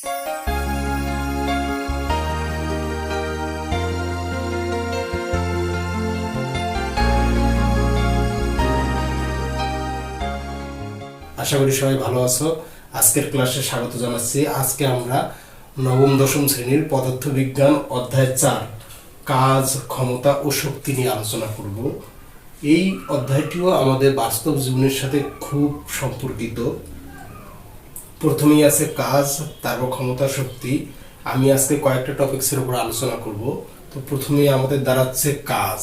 আশা করি সবাই ভালো আছো। আজকের ক্লাসে স্বাগত জানাচ্ছি। আজকে আমরা নবম দশম শ্রেণীর পদার্থবিজ্ঞান অধ্যায় 4 কাজ, ক্ষমতা ও শক্তি নিয়ে আলোচনা করব। এই অধ্যায়টিও আমাদের বাস্তব জীবনের সাথে খুব সম্পর্কিত। প্রথমেই আছে কাজ, তারপর ক্ষমতা, শক্তি। আমি আজকে কয়েকটা টপিকসের উপর আলোচনা করব। তো প্রথমেই আমাদের দাঁড়াচ্ছে কাজ।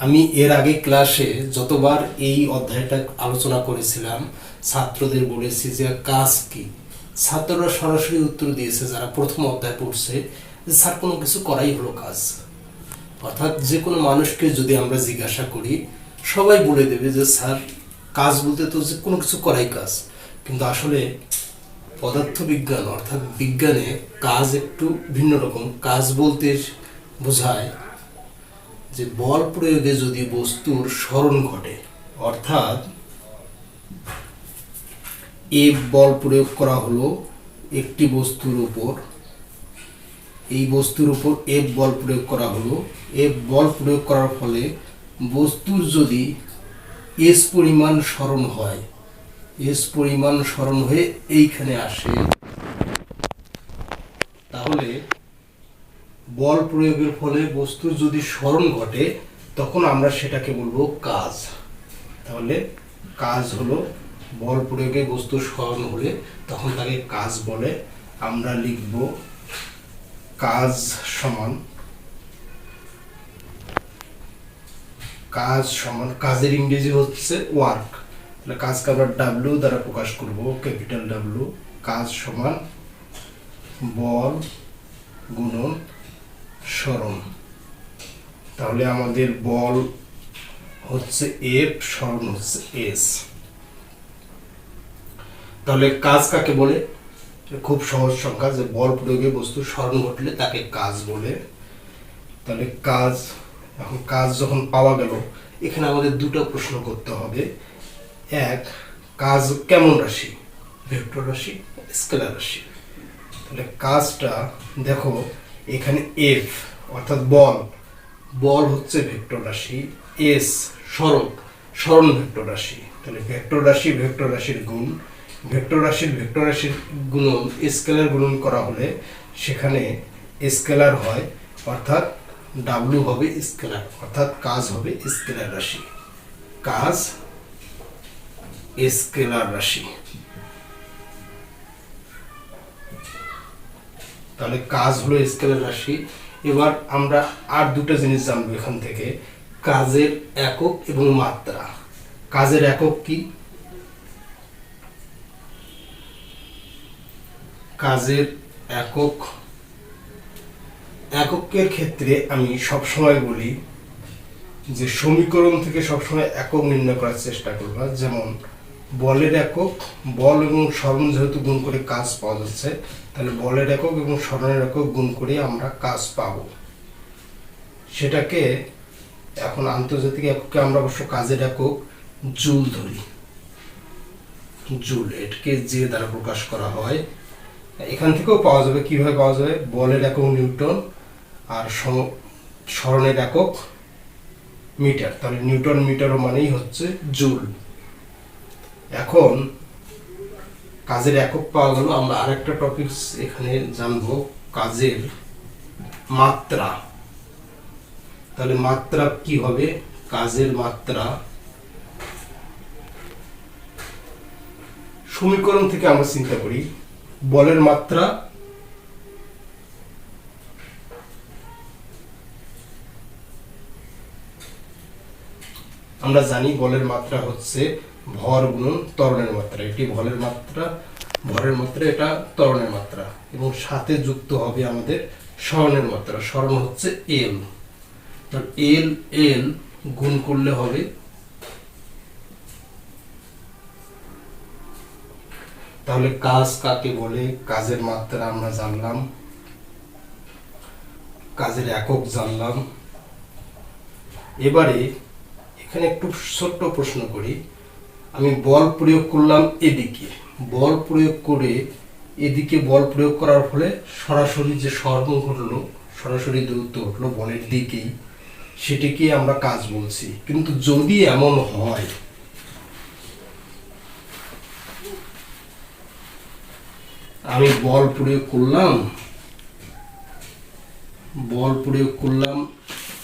আমি এর আগে ক্লাসে যতবার এই অধ্যায়টা আলোচনা করেছিলাম ছাত্রদের বলেছি যে কাজ কি। ছাত্ররা সরাসরি উত্তর দিয়েছে যারা প্রথম অধ্যায় পড়ছে যে স্যার কোনো কিছু করাই হলো কাজ। অর্থাৎ যে কোনো মানুষকে যদি আমরা জিজ্ঞাসা করি সবাই বলে দেবে যে স্যার কাজ বলতে তো যে কোনো কিছু করাই কাজ। কিন্তু আসলে পদার্থবিজ্ঞান অর্থাৎ বিজ্ঞানে কাজ একটু ভিন্ন রকম। কাজ বলতে বোঝায় যে বল প্রয়োগে যদি বস্তুর স্মরণ ঘটে, অর্থাৎ এফ বল প্রয়োগ করা হলো একটি বস্তুর উপর, এই বস্তুর উপর এফ বল প্রয়োগ করা হলো। এফ বল প্রয়োগ করার ফলে বস্তুর যদি এস পরিমাণ স্মরণ হয়, এস পরিমাণ স্মরণ হয়ে এইখানে আসে, তাহলে বল প্রয়োগের ফলে বস্তুর যদি স্মরণ ঘটে তখন আমরা সেটাকে বলবো কাজ। তাহলে কাজ হলো বল প্রয়োগে বস্তুর স্মরণ হলে তখন তাকে কাজ বলে। আমরা লিখব কাজ সমান, কাজ সমান, কাজের ইংরেজি হচ্ছে ওয়ার্ক। তাহলে কাজকে আমরা ডাব্লিউ দ্বারা প্রকাশ করব, ক্যাপিটাল ডাব্লিউ। কাজ সমান বল গুণন স্মরণ। তাহলে আমাদের বল হচ্ছে এফ, স্মরণ হচ্ছে এস। তাহলে কাজ কাকে বলে? খুব সহজ সংখ্যা যে বল প্রয়োগে বস্তু স্মরণ ঘটলে তাকে কাজ বলে। তাহলে কাজ, এখন কাজ যখন পাওয়া গেল, এখানে আমাদের দুটো প্রশ্ন করতে হবে। এক, কাজ কেমন রাশি? ভেক্টর রাশি, স্কেলার রাশি। তাহলে কাজটা দেখো এখানে এফ অর্থাৎ বল, বল হচ্ছে ভেক্টর রাশি, এস স্মরণ, স্মরণ ভেক্টর রাশি। তাহলে ভেক্টর রাশি ভেক্টর রাশির গুণ, ভেক্টর রাশির গুণন স্কেলার গুণন করা হলে সেখানে স্কেলার হয়, অর্থাৎ ডাব্লু হবে স্কেলার, অর্থাৎ কাজ হবে স্কেলার রাশি। কাজ স্কেলার রাশি। তাহলে কাজ হলো স্কেলার রাশি। এবার আমরা আর দুটো জিনিস জানবো এখান থেকে, কাজের একক এবং মাত্রা। কাজের একক কি? কাজের একক, এককের ক্ষেত্রে আমি সবসময় বলি যে সমীকরণ থেকে সবসময় একক নির্ণয় করার চেষ্টা করবা। যেমন বলের একক, বল এবং স্মরণ যেহেতু গুণ করে কাজ পাওয়া যাচ্ছে, তাহলে বলের একক এবং স্মরণের একক গুণ করে আমরা কাজ পাব। সেটাকে এখন আন্তর্জাতিক এককে আমরা অবশ্য কাজের একক জুল ধরি, জুল, এটাকে যে দ্বারা প্রকাশ করা হয়। এখান থেকেও পাওয়া যাবে, কিভাবে পাওয়া যাবে? বলের একক নিউটন আর স্মরণের একক মিটার। তাহলে নিউটন মিটারও মানেই হচ্ছে জুল। এখন কাজের একক পাওয়া গেল, আমরা আরেকটা টপিক এখানে জানবো, কাজের মাত্রা। তাহলে মাত্রা কি হবে? কাজের মাত্রা সমীকরণ থেকে আমরা চিন্তা করি, বলের মাত্রা আমরা জানি বলের মাত্রা হচ্ছে ভর গুণন ত্বরণের মাত্রা। এটি বলের মাত্রা, ভরের মাত্রা, এটা ত্বরণের মাত্রা, এবং সাথে যুক্ত হবে আমাদের স্মরণের মাত্রা। স্মরণ হচ্ছে এল। এল এল গুণ করলে হবে, তাহলে কাজ কাকে বলে? কাজের মাত্রা আমরা জানলাম, কাজের একক জানলাম। এবারে এখানে একটু ছোট্ট প্রশ্ন করি, আমি বল প্রয়োগ করলাম এদিকে, বল প্রয়োগ করে এদিকে বল প্রয়োগ করার ফলে সরাসরি যে সরণ ঘটলো, সরাসরি দূরত্ব ঘটলো বলের দিকেই, সেটিকে আমরা কাজ বলছি। কিন্তু যদি এমন হয় আমি বল প্রয়োগ করলাম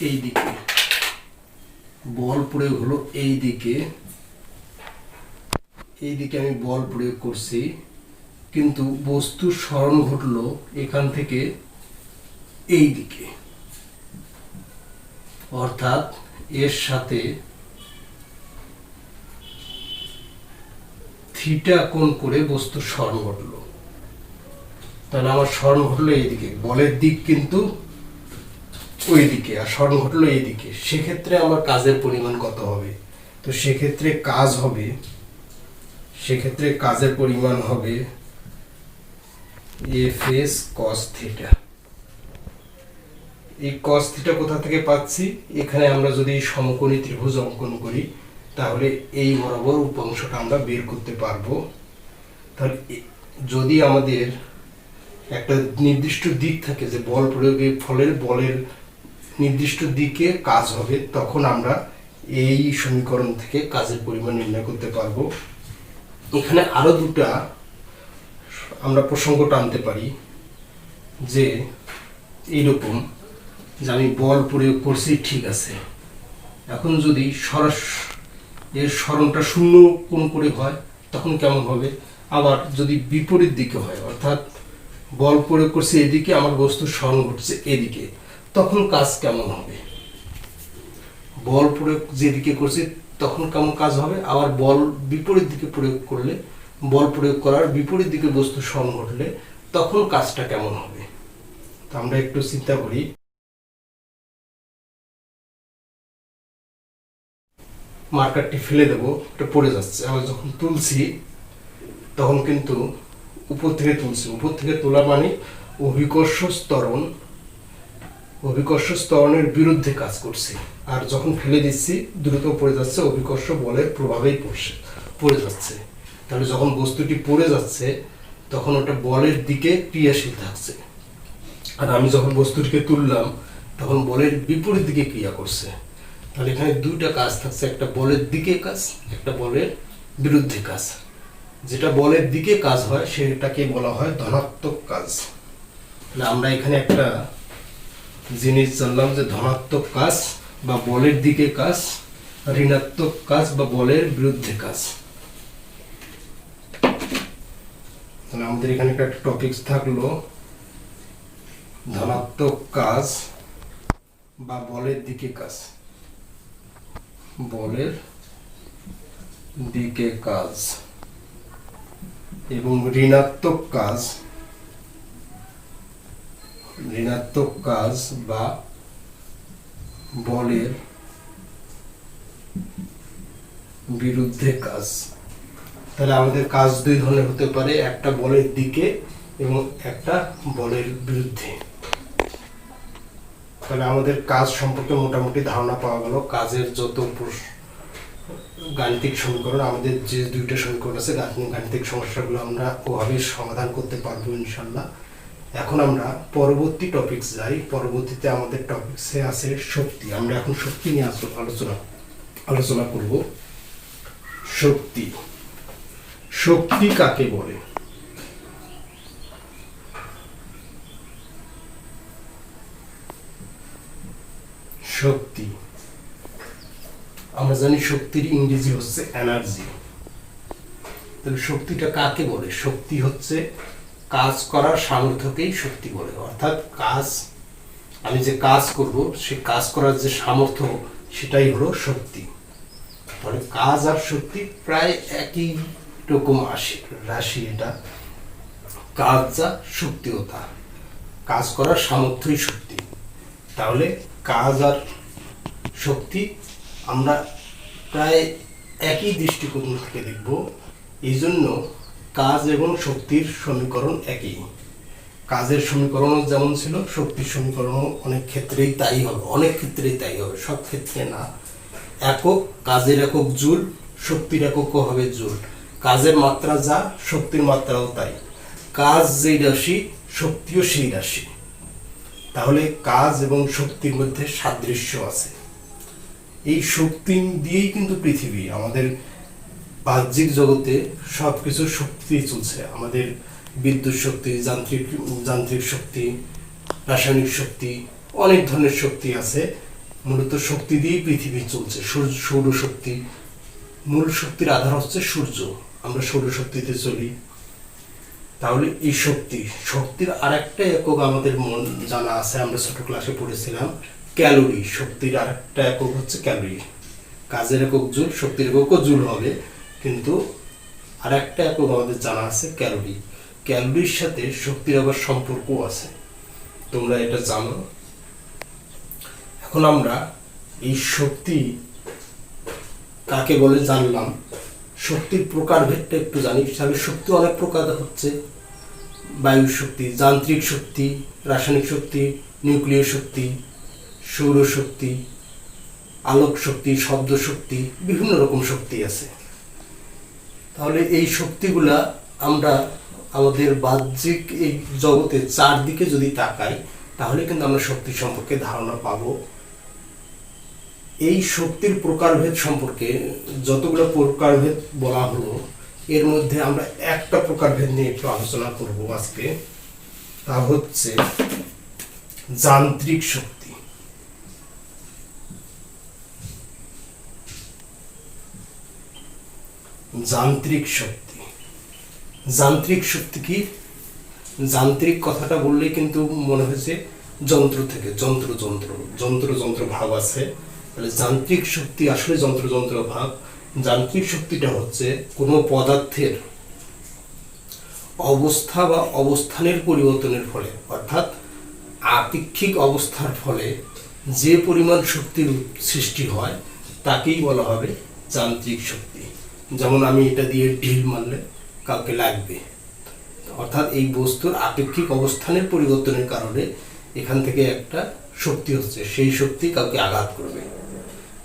এই দিকে, বল প্রয়োগ হলো এই দিকে আমি বল প্রয়োগ করছি, কিন্তু বস্তুর সরণ ঘটলো এখান থেকে এই দিকে, অর্থাৎ এর সাথে থিটা কোণ করে বস্তুর সরণ ঘটলো। তাহলে আমার সরণ ঘটলো এইদিকে, বলের দিক কিন্তু ওই দিকে, আর সরণ ঘটলো এইদিকে। সেক্ষেত্রে আমার কাজের পরিমাণ কত হবে? তো সেক্ষেত্রে কাজের পরিমাণ হবে Fs cos থিটা। এই cos থিটা কোথা থেকে পাচ্ছি? এখানে আমরা যদি সমকোণী ত্রিভুজ অঙ্কন করি তাহলে এই বরাবর উপাংশটা আমরা বের করতে পারবো। তাহলে যদি আমাদের একটা নির্দিষ্ট দিক থাকে যে বল প্রয়োগের ফলে বলের নির্দিষ্ট দিকে কাজ হবে, তখন আমরা এই সমীকরণ থেকে কাজের পরিমাণ নির্ণয় করতে পারবো। এখানে আরো দুটা আমরা প্রসঙ্গ টানতে পারি, যে এইরকম যে আমি বল প্রয়োগ করছি ঠিক আছে, এখন যদি এর সরণটা শূন্য কোণ করে হয় তখন কেমন হবে? আবার যদি বিপরীত দিকে হয়, অর্থাৎ বল প্রয়োগ করছে এদিকে, আমার বস্তুর সরণ ঘটছে এদিকে, তখন কাজ কেমন হবে? বল প্রয়োগ যেদিকে করছে তখন কেমন কাজ হবে, আবার বল বিপরীত দিকে প্রয়োগ করলে, বল প্রয়োগ করার বিপরীত দিকে বস্তুর সরণ ঘটলে তখন কাজটা কেমন হবে? তো আমরা একটু চিন্তা করি। মার্কারটি ফেলে দেবো, এটা পড়ে যাচ্ছে। আবার যখন তুলছি তখন কিন্তু উপর থেকে তুলছি, উপর থেকে তোলা মানে অভিকর্ষ ত্বরণের বিরুদ্ধে কাজ করছে। আর যখন ফেলে দিচ্ছি দ্রুত পড়ে যাচ্ছে, অভিকর্ষ বলের প্রভাবেই পড়ে যাচ্ছে। তাহলে যখন বস্তুটি পড়ে যাচ্ছে তখন ওটা বলের দিকে ক্রিয়াশীল থাকছে, আর আমি যখন বস্তুটিকে তুললাম তখন বলের বিপরীত দিকে ক্রিয়া করছে। তাহলে এখানে দুইটা কাজ থাকছে, একটা বলের দিকে কাজ, একটা বলের বিরুদ্ধে কাজ। যেটা বলের দিকে কাজ হয় সেটাকে বলা হয় ধনাত্মক কাজ। তাহলে আমরা এখানে একটা জিনিস জানলাম যে ধনাত্মক কাজ বা বলের দিকে কাজ, ঋণাত্মক কাজ বা বলের বিরুদ্ধে কাজ। তাহলে আমাদের এখানে একটা টপিকস থাকলো ধনাত্মক কাজ বা বলের দিকে কাজ, বলের দিকে কাজ, এবং ঋণাত্মক কাজ বা বলের বিরুদ্ধে কাজ। তাহলে আমাদের কাজ দুই ধরনের হতে পারে, একটা বলের দিকে এবং একটা বলের বিরুদ্ধে। তাহলে আমাদের কাজ সম্পর্কে মোটামুটি ধারণা পাওয়া গেল। কাজের যত গাণিতিক সমীকরণ, আমাদের যে দুইটা সমীকরণ আছে, গাণিতিক সমস্যাগুলো আমরা ওভাবে সমাধান করতে পারবো ইনশাল্লাহ। এখন আমরা পরবর্তী টপিকস যাই। পরবর্তীতে আমাদের টপিকসে আছে শক্তি। আমরা এখন শক্তি নিয়ে আলোচনা করব। শক্তি কাকে বলে? শক্তি আমরা জানি শক্তির ইংরেজি হচ্ছে এনার্জি। তাহলে শক্তিটা কাকে বলে? শক্তি হচ্ছে কাজ করার সামর্থ্যকেই শক্তি বলে। অর্থাৎ আমি যে কাজ করব সে কাজ করার যে সামর্থ্য সেটাই হলো শক্তি। তাহলে কাজ আর শক্তি প্রায় একই রকম রাশি। এটা কাজ যা শক্তিও তা, কাজ করার সামর্থ্যই শক্তি। তাহলে কাজ আর শক্তি আমরা প্রায় একই দৃষ্টিকোণ থেকে দেখব। এই জন্য কাজ এবং শক্তির সমীকরণ একই। কাজের সমীকরণও যেমন ছিল, শক্তির সমীকরণও অনেক ক্ষেত্রেই তাই হবে, সব ক্ষেত্রে না। কাজের একক জুল, শক্তির একক হবে জুল। কাজের মাত্রা যা, শক্তির মাত্রাও তাই। কাজ যেই রাশি, শক্তিও সেই রাশি। তাহলে কাজ এবং শক্তির মধ্যে সাদৃশ্য আছে। এই শক্তি দিয়েই কিন্তু পৃথিবী, আমাদের বাহ্যিক জগতে সবকিছু শক্তি চলছে। আমাদের বিদ্যুৎ শক্তি, যান্ত্রিক শক্তি, রাসায়নিক শক্তি, অনেক ধরনের শক্তি আছে। মূলত শক্তি দিয়েই পৃথিবী চলছে। সৌরশক্তি, মূল শক্তির আধার হচ্ছে সূর্য, আমরা সৌরশক্তিতে চলি। তাহলে এই শক্তির আরেকটা একক আমাদের জানা আছে, আমরা ছোট ক্লাসে পড়েছিলাম, ক্যালোরি। শক্তির আরেকটা একক হচ্ছে ক্যালোরি। কাজের একক জুল, শক্তির এককও জুল হবে, কিন্তু আরেকটা একক আমাদের জানা আছে ক্যালোরি। ক্যালোরির সাথে শক্তির আবার সম্পর্ক আছে, তোমরা এটা জানো। এখন আমরা এই শক্তি কাকে বলে জানলাম, শক্তির প্রকারভেদটা একটু জানি। তাহলে শক্তি অনেক প্রকার হচ্ছে, বায়ু শক্তি, যান্ত্রিক শক্তি, রাসায়নিক শক্তি, নিউক্লিয় শক্তি, সৌরশক্তি, আলোক শক্তি, শব্দ শক্তি, বিভিন্ন রকম শক্তি আছে। তাহলে এই শক্তিগুলা আমরা আমাদের বাহ্যিক এই জগতে চারদিকে যদি তাকাই, তাহলে কিন্তু আমরা শক্তি সম্পর্কে ধারণা পাবো। এই শক্তির প্রকারভেদ সম্পর্কে যতগুলো প্রকারভেদ বলা হলো, এর মধ্যে আমরা একটা প্রকারভেদ নিয়ে একটু আলোচনা করব আজকে। তা হচ্ছে যান্ত্রিক শক্তি। যান্ত্রিক শক্তি, যান্ত্রিক শক্তি কি? যান্ত্রিক কথাটা বললেই কিন্তু মনে হয়েছে যন্ত্র থেকে, যন্ত্র ভাব আছে। তাহলে যান্ত্রিক শক্তি আসলে যন্ত্র ভাব। যান্ত্রিক শক্তিটা হচ্ছে কোনো পদার্থের অবস্থা বা অবস্থানের পরিবর্তনের ফলে, অর্থাৎ আপেক্ষিক অবস্থার ফলে যে পরিমাণ শক্তির সৃষ্টি হয় তাকেই বলা হবে যান্ত্রিক শক্তি। যেমন আমি এটা দিয়ে ঢিল মারলে কাউকে লাগবে, অর্থাৎ এই বস্তুর আপেক্ষিক অবস্থানের পরিবর্তনের কারণে এখান থেকে একটা শক্তি হচ্ছে, সেই শক্তি কাউকে আঘাত করবে।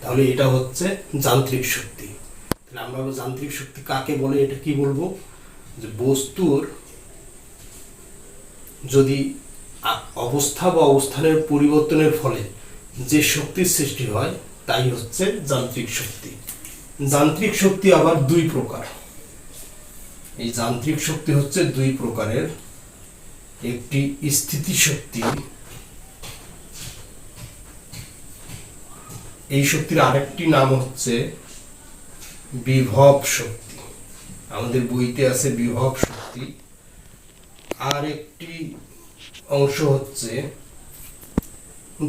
তাহলে এটা হচ্ছে যান্ত্রিক শক্তি। তাহলে আমরা যান্ত্রিক শক্তি কাকে বলে, এটা কি বলবো, যে বস্তুর যদি অবস্থা বা অবস্থানের পরিবর্তনের ফলে যে শক্তির সৃষ্টি হয় তাই হচ্ছে যান্ত্রিক শক্তি। যান্ত্রিক শক্তি আবার দুই প্রকার। এই যান্ত্রিক শক্তি হচ্ছে দুই প্রকারের। একটি স্থিতি শক্তি, এই শক্তির আরেকটি নাম হচ্ছে বিভব শক্তি। আমাদের বইতে আছে বিভব শক্তি। আর একটি অংশ হচ্ছে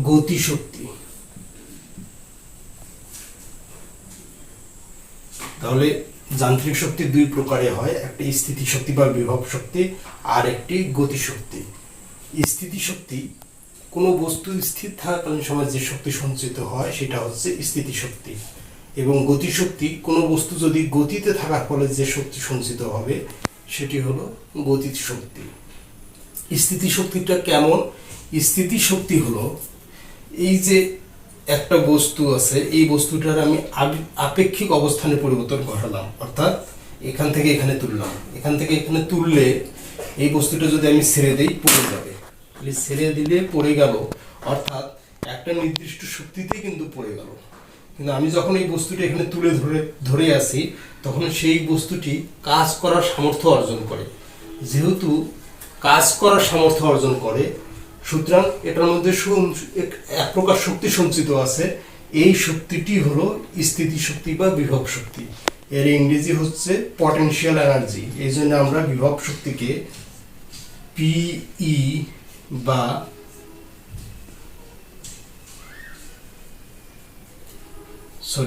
গতি শক্তি। তাহলে যান্ত্রিক শক্তি দুই প্রকারে হয়, একটি স্থিতি শক্তি বা বিভব শক্তি, আর একটি গতি শক্তি। স্থিতি শক্তি কোনো বস্তু স্থির থাকাকালীন সময় যে শক্তি সঞ্চিত হয় সেটা হচ্ছে স্থিতি শক্তি, এবং গতি শক্তি কোনো বস্তু যদি গতিতে থাকার ফলে যে শক্তি সঞ্চিত হবে সেটি হলো গতি শক্তি। স্থিতি শক্তিটা কেমন? স্থিতি শক্তি হলো এই যে একটা বস্তু আছে, এই বস্তুটার আমি আপেক্ষিক অবস্থানে পরিবর্তন ঘটালাম, অর্থাৎ এখান থেকে এখানে তুললাম। এখান থেকে এখানে তুললে এই বস্তুটা যদি আমি ছেড়ে দিই পড়ে যাবে, ছেড়ে দিলে পড়ে গেল, অর্থাৎ একটা নির্দিষ্ট শক্তিতেই কিন্তু পড়ে গেল। কিন্তু আমি যখন এই বস্তুটি এখানে তুলে ধরে আসি, তখন সেই বস্তুটি কাজ করার সামর্থ্য অর্জন করে। যেহেতু কাজ করার সামর্থ্য অর্জন করে, সুতরাং এটার মধ্যে এক প্রকার শক্তি সঞ্চিত আছে। এই শক্তিটি হলো স্থিতি শক্তি বা বিভব শক্তি। এর ইংরেজি হচ্ছে পটেনশিয়াল এনার্জি। এই জন্য আমরা বিভব শক্তিকে পিই বা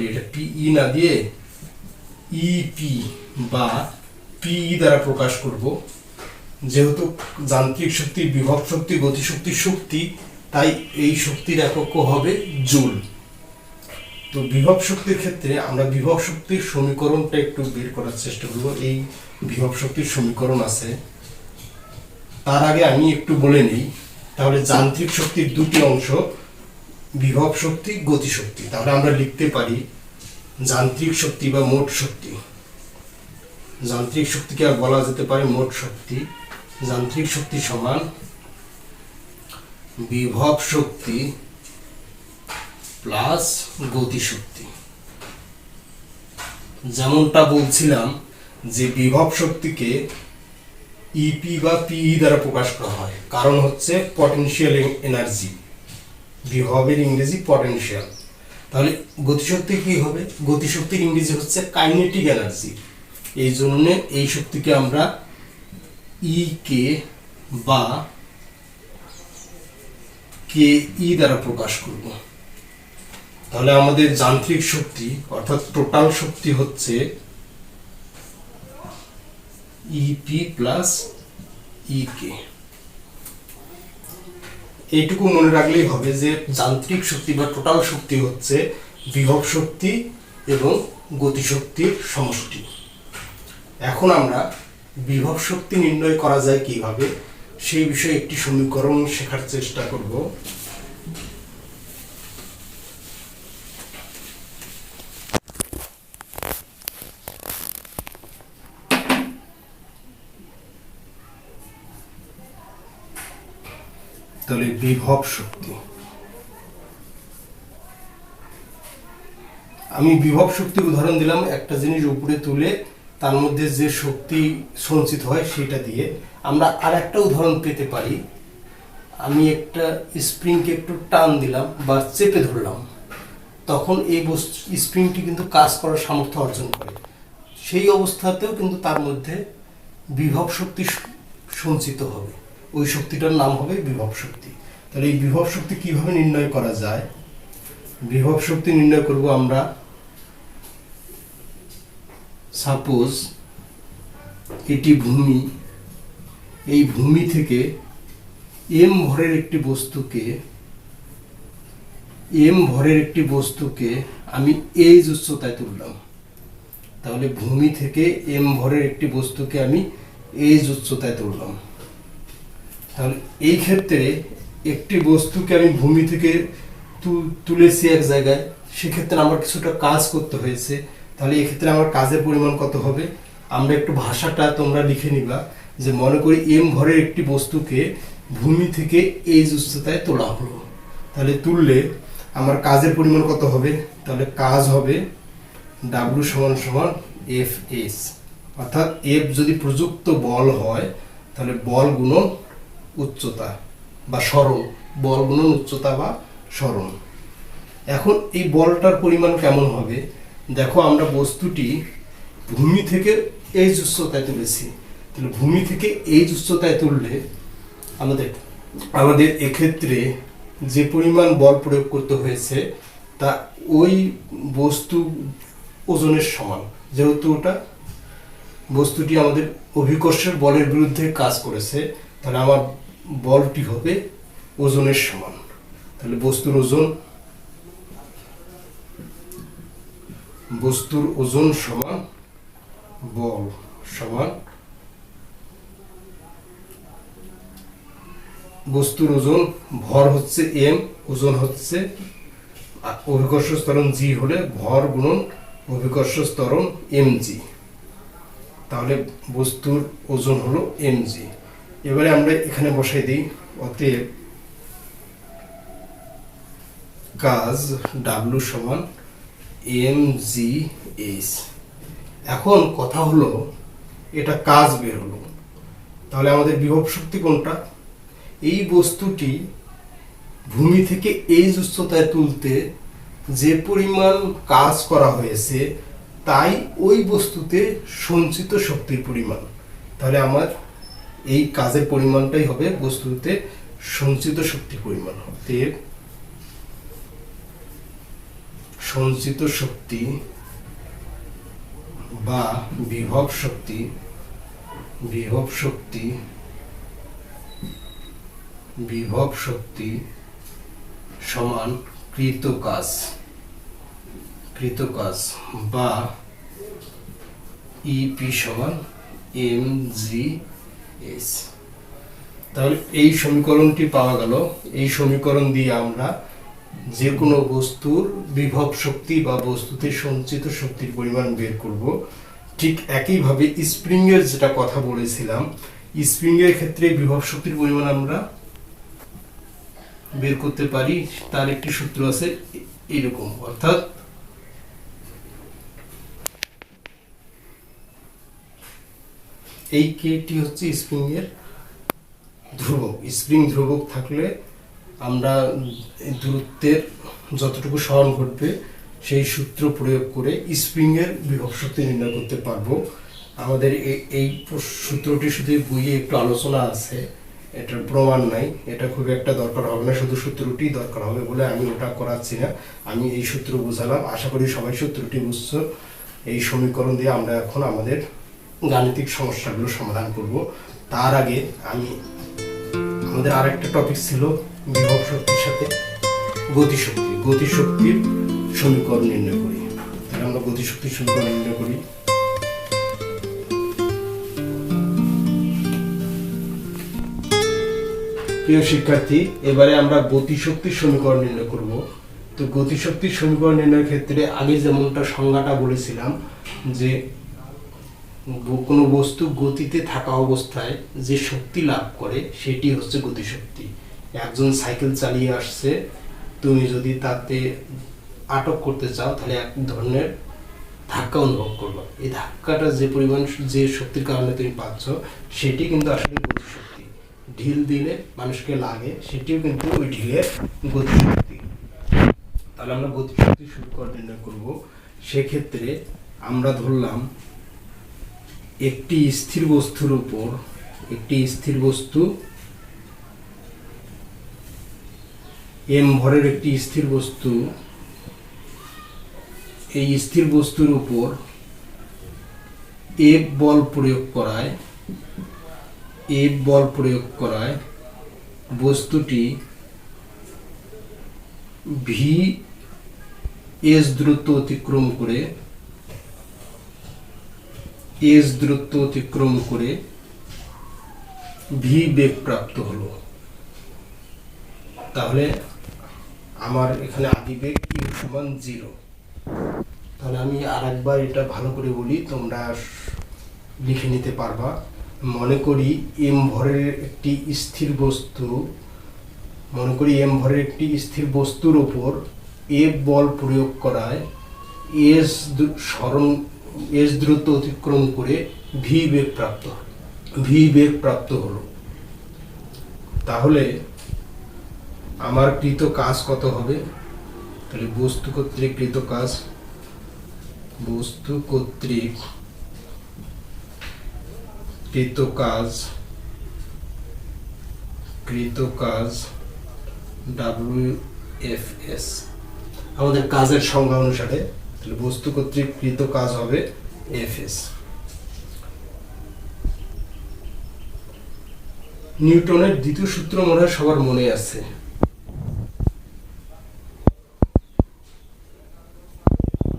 এটা পিই না দিয়ে ইপি বা পিই দ্বারা প্রকাশ করব। যেহেতু যান্ত্রিক শক্তি, বিভব শক্তি, গতিশক্তির শক্তি, তাই এই শক্তির একক হবে জুল। তো বিভব শক্তির ক্ষেত্রে আমরা বিভব শক্তির সমীকরণটা একটু বের করার চেষ্টা করব। এই বিভব শক্তির সমীকরণ আছে, তার আগে আমি একটু বলে নিই। তাহলে যান্ত্রিক শক্তির দুটি অংশ, বিভব শক্তি, গতি শক্তি। তাহলে আমরা লিখতে পারি যান্ত্রিক শক্তি বা মোট শক্তি। যান্ত্রিক শক্তিকে আর বলা যেতে পারে মোট শক্তি। যান্ত্রিক শক্তি সমান বিভব শক্তি প্লাস গতিশক্তি। যেমনটা বলছিলাম যে বিভব শক্তিকে ইপি বা পিই দ্বারা প্রকাশ করা হয়, কারণ হচ্ছে পটেনশিয়াল এনার্জি। বিভবের ইংরেজি পটেনশিয়াল। তাহলে গতিশক্তি কি হবে? গতিশক্তির ইংরেজি হচ্ছে কাইনেটিক এনার্জি। এই জন্য এই শক্তিকে আমরা ই কে বা কে ই দ্বারা প্রকাশ করব। তাহলে আমাদের যান্ত্রিক শক্তি অর্থাৎ টোটাল শক্তি হচ্ছে ইপি প্লাস ই কে। এইটুকু মনে রাখলেই হবে যে যান্ত্রিক শক্তি বা টোটাল শক্তি হচ্ছে বিভব শক্তি এবং গতিশক্তির সমষ্টি। এখন আমরা বিভব শক্তি নির্ণয় করা যায় কিভাবে সেই বিষয়ে একটি সমীকরণ শেখার চেষ্টা করব। তাহলে বিভব শক্তি, আমি বিভব শক্তির উদাহরণ দিলাম একটা জিনিস উপরে তুলে তার মধ্যে যে শক্তি সঞ্চিত হয় সেটা দিয়ে। আমরা আর একটা উদাহরণ পেতে পারি, আমি একটা স্প্রিংকে একটু টান দিলাম বা চেপে ধরলাম, তখন এই স্প্রিংটি কিন্তু কাজ করার সামর্থ্য অর্জন করে। সেই অবস্থাতেও কিন্তু তার মধ্যে বিভব শক্তি সঞ্চিত হবে, ওই শক্তিটার নাম হবে বিভব শক্তি। তাহলে এই বিভব শক্তি কিভাবে নির্ণয় করা যায়? বিভব শক্তি নির্ণয় করব আমরা, সাপোজ এটি ভূমি, এই ভূমি থেকে এম ভরের একটি বস্তুকে আমি এইচ উচ্চতায় তুললাম। তাহলে ভূমি থেকে এম ভরের একটি বস্তুকে আমি এইচ উচ্চতায় তুললাম। তাহলে এই ক্ষেত্রে একটি বস্তুকে আমি ভূমি থেকে তুলেছি এক জায়গায়, সেক্ষেত্রে আমার কিছুটা কাজ করতে হয়েছে। তাহলে এক্ষেত্রে আমার কাজের পরিমাণ কত হবে? আমরা একটু ভাষাটা তোমরা লিখে নিবা, যে মনে করি এম ভরের একটি বস্তুকে ভূমি থেকে এইচ উচ্চতায় তোলা হলো। তাহলে তুললে আমার কাজের পরিমাণ কত হবে? তাহলে কাজ হবে ডাব্লু সমান সমান এফ এস, অর্থাৎ এফ যদি প্রযুক্ত বল হয় তাহলে বল গুণন উচ্চতা বা সরণ, বল গুণন উচ্চতা বা সরণ। এখন এই বলটার পরিমাণ কেমন হবে? দেখো, আমরা বস্তুটি ভূমি থেকে এইচ উচ্চতায় তুলেছি। তাহলে ভূমি থেকে এইচ উচ্চতায় তুললে আমাদের এক্ষেত্রে যে পরিমাণ বল প্রয়োগ করতে হয়েছে তা ওই বস্তু ওজনের সমান, যেহেতু ওটা বস্তুটি আমাদের অভিকর্ষের বলের বিরুদ্ধে কাজ করেছে, তাহলে আমার বলটি হবে ওজনের সমান। তাহলে বস্তুর ওজন সমান বল সমান বস্তুর ওজন, ভর হচ্ছে এম, ওজন হচ্ছে অভিকর্ষ ত্বরণ জি হলে ভর গুণন অভিকর্ষ ত্বরণ এম জি। তাহলে বস্তুর ওজন হলো এম জি। এবারে আমরা এখানে বসাই দিই, অতএব কাজ ডাব্লু সমান এম জি এইচ। এখন কথা হলো, এটা কাজ বের হলো, তাহলে আমাদের বিভব শক্তি কোনটা? এই বস্তুটি ভূমি থেকে এইচ উচ্চতায় তুলতে যে পরিমাণ কাজ করা হয়েছে তাই ওই বস্তুতে সঞ্চিত শক্তির পরিমাণ। তাহলে আমার এই কাজের পরিমাণটাই হবে বস্তুতে সঞ্চিত শক্তির পরিমাণ। অতএব সঞ্চিত শক্তি বা বিভব শক্তি সমান কৃত কাজ বা ইপি সমান এম জি এস। তাহলে এই সমীকরণটি পাওয়া গেল। এই সমীকরণ দিয়ে আমরা যে কোনো বস্তুর বিভব শক্তি বা বস্তুতে সঞ্চিত শক্তির পরিমাণ বের করব। ঠিক একইভাবে স্প্রিং এর যেটা কথা বলেছিলাম, স্প্রিং এর ক্ষেত্রে বিভব শক্তির পরিমাণ আমরা বের করতে পারি। তার একটি সূত্র আছে এরকম, অর্থাৎ এই কেটি হচ্ছে স্প্রিং এর ধ্রুবক। স্প্রিং ধ্রুবক থাকলে আমরা দূরত্বের যতটুকু সরণ ঘটবে সেই সূত্র প্রয়োগ করে স্প্রিং এর বিভব শক্তি নির্ণয় করতে পারবো। আমাদের এই সূত্রটি শুধু বইয়ে একটু আলোচনা আছে, এটার প্রমাণ নাই, এটা খুব একটা দরকার হবে না, শুধু সূত্রটি দরকার হবে বলে আমি ওটা করাচ্ছি না। আমি এই সূত্র বোঝালাম, আশা করি সবাই সূত্রটি বুঝছো। এই সমীকরণ দিয়ে আমরা এখন আমাদের গাণিতিক সমস্যাগুলো সমাধান করব। তার আগে আমাদের আরেকটা টপিক ছিল বিভব শক্তির সাথে গতিশক্তি। গতিশক্তির সমীকরণ নির্ণয় করি। তাহলে আমরা গতিশক্তির সমীকরণ নির্ণয় করি। প্রিয় শিক্ষার্থী, এবারে আমরা গতিশক্তির সমীকরণ নির্ণয় করব। তো গতিশক্তির সমীকরণ নির্ণয়ের ক্ষেত্রে আগে যেমনটা সংজ্ঞাটা বলেছিলাম যে কোনো বস্তু গতিতে থাকা অবস্থায় যে শক্তি লাভ করে সেটি হচ্ছে গতিশক্তি। একজন সাইকেল চালিয়ে আসছে, তুমি যদি তাতে আটক করতে চাও তাহলে এক ধরনের ধাক্কা অনুভব করবে। এই ধাক্কাটা যে পরিমাণ যে শক্তির কারণে তুমি পাচ্ছ সেটি কিন্তু আসলে গতিশক্তি। ঢিল দিলে মানুষকে লাগে, সেটিও কিন্তু ওই ঢিলের গতিশক্তি। তাহলে আমরা গতিশক্তির সমীকরণ নির্ণয় করব। সেক্ষেত্রে আমরা ধরলাম একটি স্থির বস্তুর উপর একটি স্থির বস্তু এম ভরের একটি স্থির বস্তু, এই স্থির বস্তুর উপর এফ বল প্রয়োগ করায় বস্তুটি ভি এস দূরত্ব অতিক্রম করে ভি বেগ প্রাপ্ত হলো। তাহলে আমার এখানে আদিবেগ ইউ সমান 0। তাহলে আমি আরেকবার এটা ভালো করে বলি, তোমরা লিখে নিতে পারবা। মনে করি এম ভরের একটি স্থির বস্তুর উপর এফ বল প্রয়োগ করায় এস দূরত্ব অতিক্রম করে ভি বেগ প্রাপ্ত হলো। তাহলে আমার কৃত কাজ কত হবে? তাহলে বস্তু কর্তৃক কৃত কাজ WFS আমাদের কাজের সংজ্ঞা অনুসারে। তাহলে বস্তু কর্তৃক কৃত কাজ হবে FS। নিউটনের দ্বিতীয় সূত্র মনে হয় সবার মনে আছে।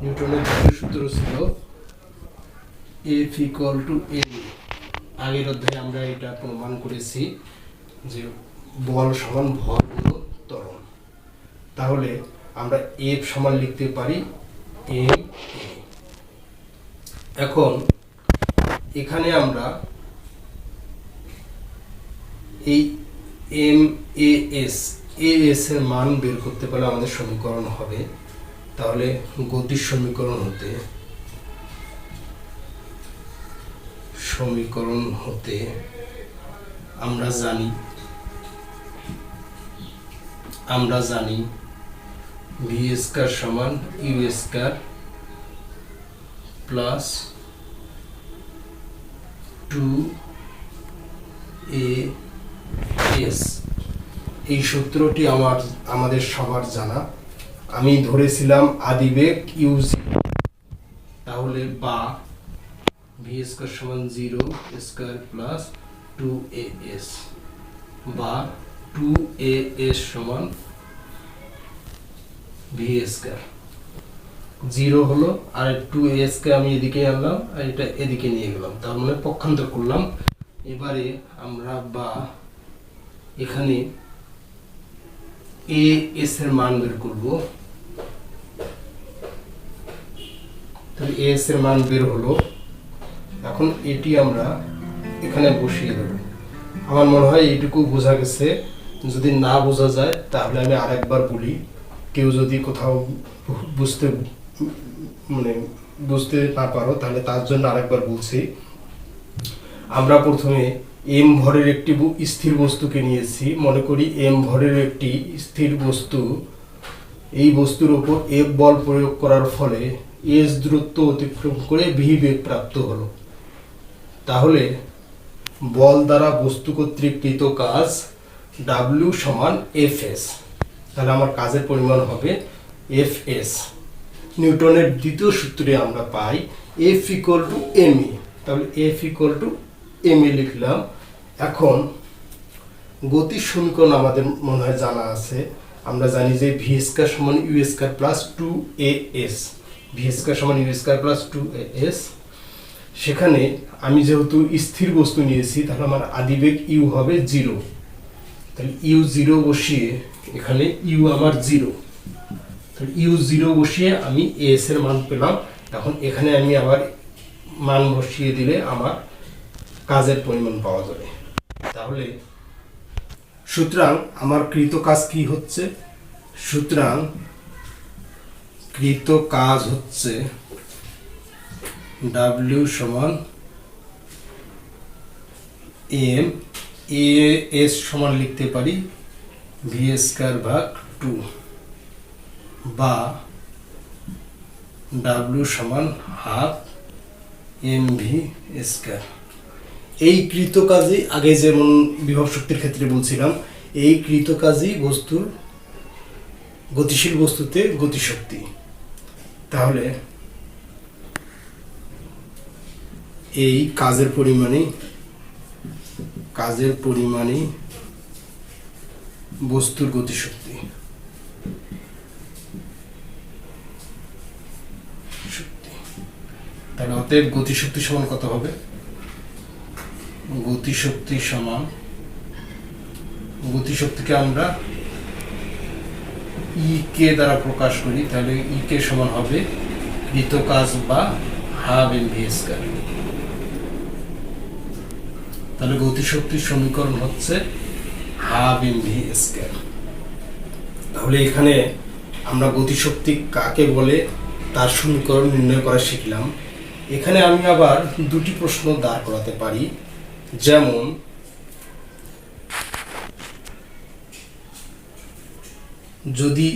নিউটনের দ্বিতীয় সূত্র ছিল F = ma। আগের অধ্যায়ে আমরা এটা প্রমাণ করেছি যে বল সমান ভর গুণন ত্বরণ। তাহলে আমরা F সমান লিখতে পারি ma। এখন এখানে আমরা এই MAS এর মান বের করতে পারলে আমাদের সমীকরণ হবে। তাহলে গতির সমীকরণ হতে আমরা জানি ভি স্কয়ার সমান ইউ স্কয়ার প্লাস 2AS। এই সূত্রটি আমাদের সবার জানা। আমি ধরেছিলাম আদিবেগ u0, তাহলে বা ভি স্কয়ার সমান 0 স্কয়ার প্লাস 2AS বা 2AS সমান ভি স্কয়ার। 0 হলো আর 2AS কে আমি এদিকে আনলাম আর এটা এদিকে নিয়ে গেলাম, তার মানে পক্ষান্তর করলাম। এবারে আমরা বা এখানে এ এস এর মান বের করব। তাহলে এ এস এর মান বের হলো। এখন এটি আমরা এখানে বসিয়ে দেব। আমার মনে হয় এইটুকু বোঝা গেছে। যদি না বোঝা যায় তাহলে আমি আরেকবার বলি, কেউ যদি কোথাও বুঝতে না পারো তাহলে তার জন্য আরেকবার বলছি। আমরা প্রথমে এম ভরের একটি স্থির বস্তুকে নিয়েছি। মনে করি এম ভরের একটি স্থির বস্তু, এই বস্তুর উপর এফ বল প্রয়োগ করার ফলে এস দূরত্ব অতিক্রম করে ভি বেগ প্রাপ্ত হলো। তাহলে বল দ্বারা বস্তু কর্তৃক কৃত কাজ ডাব্লিউ সমান এফ এস। তাহলে আমার কাজের পরিমাণ হবে এফ এস। নিউটনের দ্বিতীয় সূত্রে আমরা পাই F equal to M E. তাহলে F equal to M E লিখলাম। এখন গতির সমীকরণ আমাদের মনে হয় জানা আছে। আমরা জানি যে ভি স্কয়ার সমান u square plus 2as। V square সমান ইউ স্কয়ার প্লাস 2as। সেখানে আমি যেহেতু স্থির বস্তু নিয়েছি তাহলে আমার আদিবেগ ইউ হবে 0। তাহলে ইউ 0 বসিয়ে এখানে ইউ আমার 0। তাহলে ইউ 0 বসিয়ে আমি এস এর মান পেলাম। এখন এখানে আমি আবার মান বসিয়ে দিলে আমার কাজের পরিমাণ পাওয়া যাবে। তাহলে সুতরাং আমার কৃত কাজ কি হচ্ছে? সুতরাং কৃত কাজ হচ্ছে ডাব্লিউ সমান এম এ এস সমান লিখতে পারি ভি স্কয়ার ভাগ 2 বা ডাব্লিউ সমান হাফ এম ভি স্কয়ার। এই কৃত কাজই আগে যেমন বিভব শক্তির ক্ষেত্রে বলছিলাম, এই কৃত কাজই বস্তুর গতিশীল বস্তুতে গতিশক্তি। তাহলে এই কাজের পরিমাণই বস্তুর গতিশক্তি। তাহলে অতএব গতিশক্তি সমান কত হবে? গতিশক্তিকে আমরা ই কে দ্বারা প্রকাশ করি। তাহলে ই কে সমান হবে কৃত কাজ বা হাফ এম ভি স্কয়ার। তাহলে গতিশক্তির সমীকরণ হচ্ছে হাফ এম ভি স্কয়ার। তাহলে এখানে আমরা গতিশক্তি কাকে বলে তার সমীকরণ নির্ণয় করা শিখলাম। এখানে আমি আবার দুটি প্রশ্ন দাঁড় করাতে পারি। যেমন যদি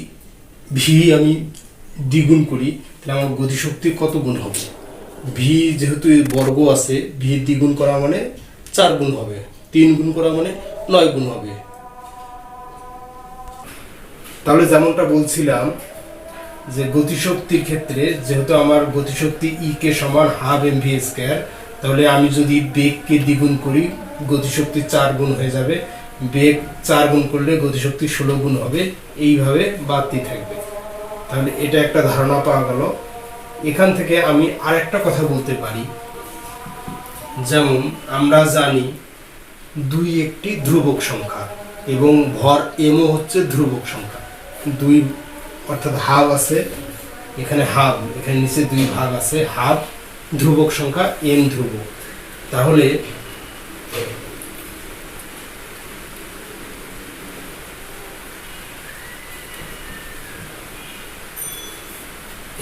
ভি আমি দ্বিগুণ করি তাহলে আমার গতিশক্তি কত গুণ হবে? ভি যেহেতু বর্গ আছে, ভি দ্বিগুণ করা মানে 4 গুণ হবে, 3 গুণ করা মানে 9 গুণ হবে। তাহলে যেমনটা বলছিলাম যে গতিশক্তির ক্ষেত্রে যেহেতু আমার গতিশক্তি ই কে সমান হাফ এম ভি স্কয়ার, তাহলে আমি যদি বেগকে দ্বিগুণ করি গতিশক্তি 4 গুণ হয়ে যাবে। বেগ 4 গুণ করলে গতিশক্তি 16 গুণ হবে। এইভাবে বাড়তে থাকবে। তাহলে এটা একটা ধারণা পাওয়া গেল। এখান থেকে আমি আরেকটা কথা বলতে পারি। যেমন আমরা জানি 2 একটি ধ্রুবক সংখ্যা এবং ভর এমও হচ্ছে ধ্রুবক সংখ্যা। 2 অর্থাৎ হাফ আছে, এখানে হাফ, এখানে নিচে 2 ভাগ আছে, হাফ ধ্রুবক সংখ্যা, এম ধ্রুবক। তাহলে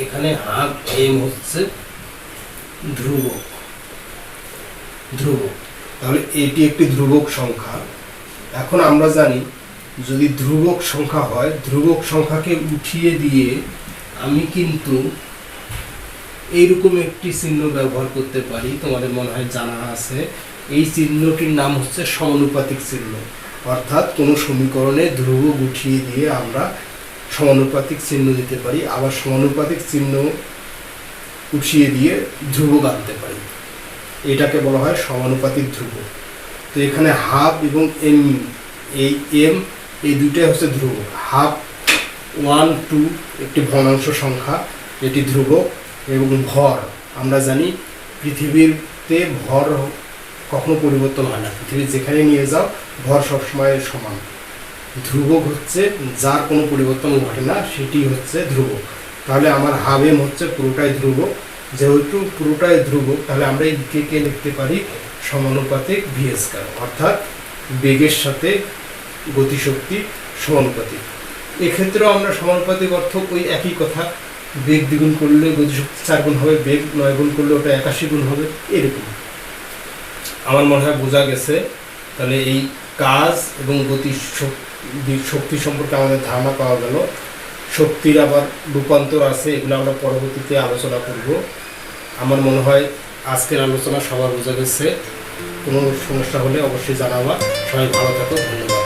এখানে হাফ এম হচ্ছে ধ্রুবক। তাহলে এটি একটি ধ্রুবক সংখ্যা। এখন আমরা জানি যদি ধ্রুবক সংখ্যা হয়, ধ্রুবক সংখ্যাকে উঠিয়ে দিয়ে আমি কিন্তু এইরকম একটি চিহ্ন ব্যবহার করতে পারি। তোমাদের মনে হয় জানা আছে, এই চিহ্নটির নাম হচ্ছে সমানুপাতিক চিহ্ন। অর্থাৎ কোনো সমীকরণে ধ্রুবক উঠিয়ে দিয়ে আমরা সমানুপাতিক চিহ্ন দিতে পারি, আবার সমানুপাতিক চিহ্ন উঠিয়ে দিয়ে ধ্রুবক আনতে পারি। এটাকে বলা হয় সমানুপাতিক ধ্রুবক। তো এখানে হাফ এবং এম, এই এম এই দুইটাই হচ্ছে ধ্রুবক। হাফ 1 2 একটি ভগ্নাংশ সংখ্যা, এটি ধ্রুবক। এবং ভর আমরা জানি পৃথিবীতে ভর কখনো পরিবর্তন হয় না। পৃথিবী যেখানে নিয়ে যাও ভর সবসময় সমান। ধ্রুবক হচ্ছে যার কোনো পরিবর্তন ঘটে না, সেটি হচ্ছে ধ্রুবক। তাহলে আমার হাফ এম হচ্ছে পুরোটাই ধ্রুবক। যেহেতু পুরোটাই ধ্রুবক, তাহলে আমরা এই কে লিখতে পারি সমানুপাতিক ভি স্কয়ার, অর্থাৎ বেগের সাথে গতিশক্তি সমানুপাতিক। এক্ষেত্রেও আমরা সমানুপাতিক অর্থ ওই একই কথা, বেগ দ্বিগুণ করলে গতিশক্তি 4 গুণ হবে, বেগ 9 গুণ করলে ওটা 81 গুণ হবে, এরকম। আমার মনে হয় বোঝা গেছে। তাহলে এই কাজ এবং শক্তি সম্পর্কে আমাদের ধারণা পাওয়া গেল। শক্তির আবার রূপান্তর আছে, এগুলো আমরা পরবর্তীতে আলোচনা করব। আমার মনে হয় আজকের আলোচনা সবার বোঝা গেছে। কোনো সমস্যা হলে অবশ্যই জানাবা। সবাই ভালো থাকো, ধন্যবাদ।